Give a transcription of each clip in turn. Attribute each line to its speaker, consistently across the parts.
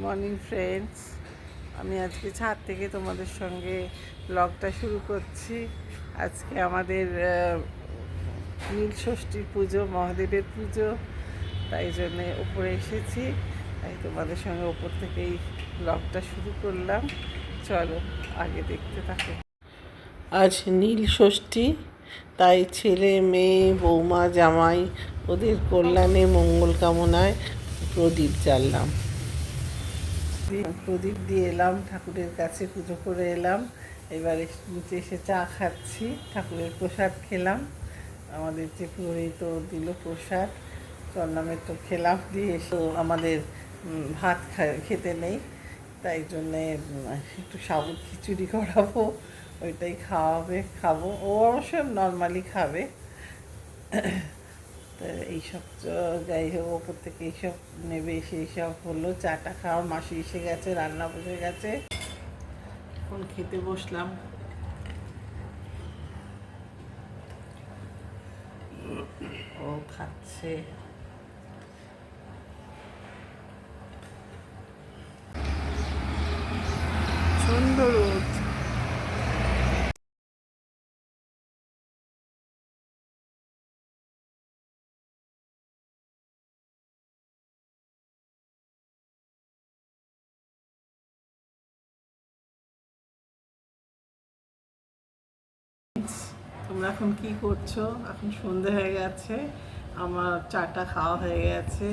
Speaker 1: Morning friends. আমি আজকে ছাদ থেকে তোমাদের সঙ্গে ব্লগটা শুরু করছি। আজকে আমাদের নীল ষষ্ঠীর পুজো, মহাদেবের পুজো, তাই জন্যে ওপরে এসেছি। তাই তোমাদের সঙ্গে ওপর থেকেই ব্লগটা শুরু করলাম। চলো আগে দেখতে থাকো। আজ নীল ষষ্ঠী, তাই ছেলে মেয়ে বৌমা জামাই ওদের কল্যাণে মঙ্গল কামনায় প্রদীপ জ্বাললাম। প্রদীপ দিয়ে এলাম, ঠাকুরের কাছে পুজো করে এলাম। এবারে নিচে এসে চা খাচ্ছি, ঠাকুরের প্রসাদ খেলাম। আমাদের যে পুরোহিত দিল প্রসাদ, চন্নামের তো খেলাম, দিয়ে এসে আমাদের ভাত খেতে নেই, তাই জন্যে একটু সাবু খিচুড়ি করাবো, ওইটাই খাবো। ও অবশ্য নর্মালি খাবে। তা এইসব যাই হোক, ওপর থেকে এইসব নেবে, সেই সব হলো। চাটা খাওয়ার মাসি এসে গেছে, রান্না বসে গেছে, এখন খেতে বসলাম। ও খাচ্ছে। সুন্দর রোদ। তোমরা এখন কি করছো? এখন সন্ধে হয়ে গেছে, আমার চাটা খাওয়া হয়ে গেছে,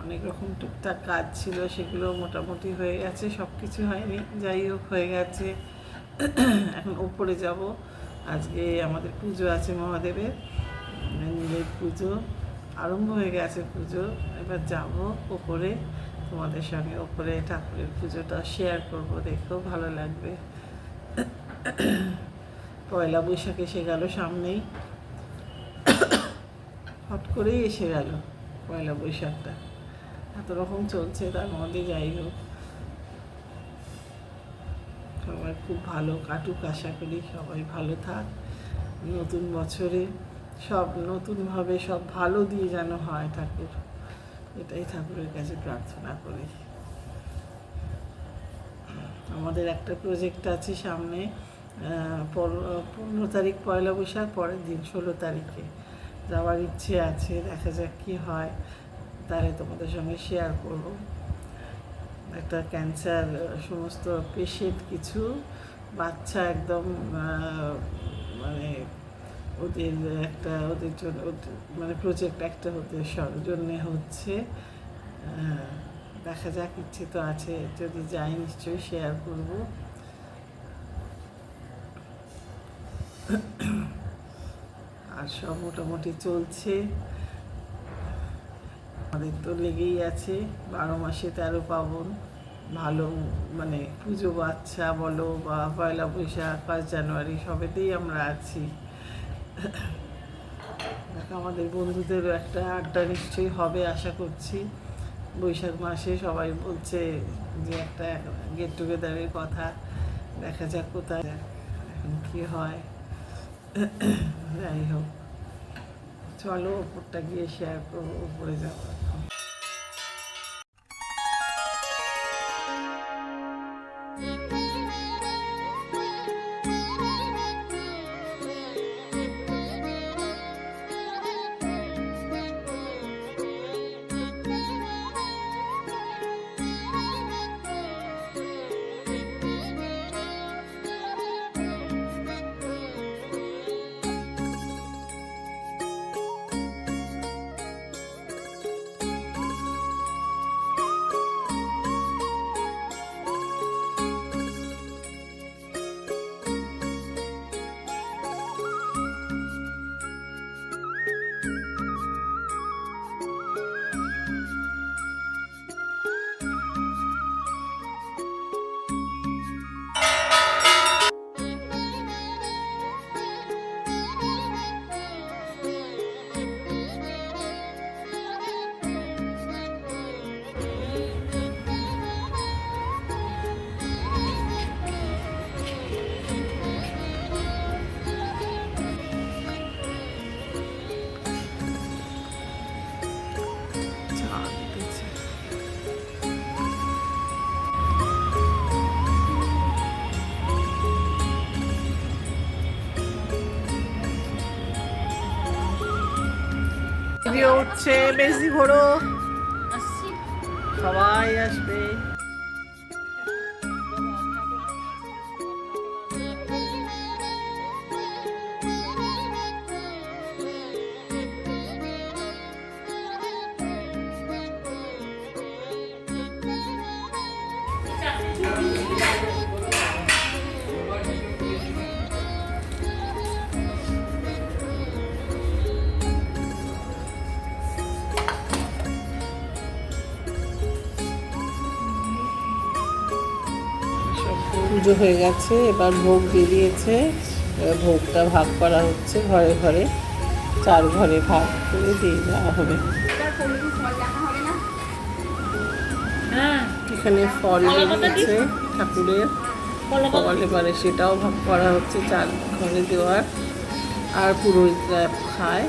Speaker 1: অনেক রকম টুকটাক কাজ ছিল, সেগুলো মোটামুটি হয়ে গেছে, সব কিছু হয়নি, যাই হোক হয়ে গেছে। এখন ওপরে যাব। আজকে আমাদের পুজো আছে মহাদেবের, নীলের পুজো আরম্ভ হয়ে গেছে। পুজো এবার যাব ওপরে, তোমাদের সঙ্গে ওপরে ঠাকুরের পুজোটা শেয়ার করব, দেখো ভালো লাগবে। পয়লা বৈশাখ এসে গেল সামনেই, হট করেই এসে গেল পয়লা বৈশাখটা। এত রকম চলছে, তার মধ্যে যাই হোক সবাই খুব ভালো কাটুক, আশা করি সবাই ভালো থাক। নতুন বছরে সব নতুনভাবে সব ভালো দিয়ে যেন হয় ঠাকুর, এটাই ঠাকুরের কাছে প্রার্থনা করি। আমাদের একটা প্রজেক্ট আছে সামনে, 15 তারিখ পয়লা বৈশাখ, পরের দিন 16 তারিখে যাওয়ার ইচ্ছে আছে, দেখা যাক কী হয়, তাহলে তোমাদের সঙ্গে শেয়ার করব। একটা ক্যান্সার সমস্ত পেশেন্ট, কিছু বাচ্চা একদম মানে ওদের জন্য মানে প্রজেক্ট একটা ওদের জন্যে হচ্ছে। দেখা যাক, ইচ্ছে তো আছে, যদি যাই নিশ্চয়ই শেয়ার করব। আর সব মোটামুটি চলছে, আমাদের তো লেগেই আছে 12 মাসে 13 পার্বণ। ভালো মানে পুজো বাচ্চা বলো বা পয়লা বৈশাখ, 1 জানুয়ারি, সবেতেই আমরা আছি। আমাদের বন্ধুদেরও একটা আড্ডা নিশ্চয়ই হবে আশা করছি বৈশাখ মাসে। সবাই বলছে যে একটা গেট টুগেদারের কথা, দেখা যাক কোথায় এখন কী হয়। যাই হোক, চলো ওপরটা গিয়ে শেয়ার করবো, উপরে যাবো। ভিডিও উঠছে, বেশি ঘোরো, সবাই আসবে। পুজো হয়ে গেছে, এবার ভোগ বেরিয়েছে, এবার ভোগটা ভাগ করা হচ্ছে ঘরে ঘরে, 4 ঘরে ভাগ করে দিয়ে দেওয়া হবে। এখানে ফল বেরিয়েছে ঠাকুরের ফল, এবারে সেটাও ভাগ করা হচ্ছে 4 ঘরে দেওয়ার, আর পুরোহিতরা খায়।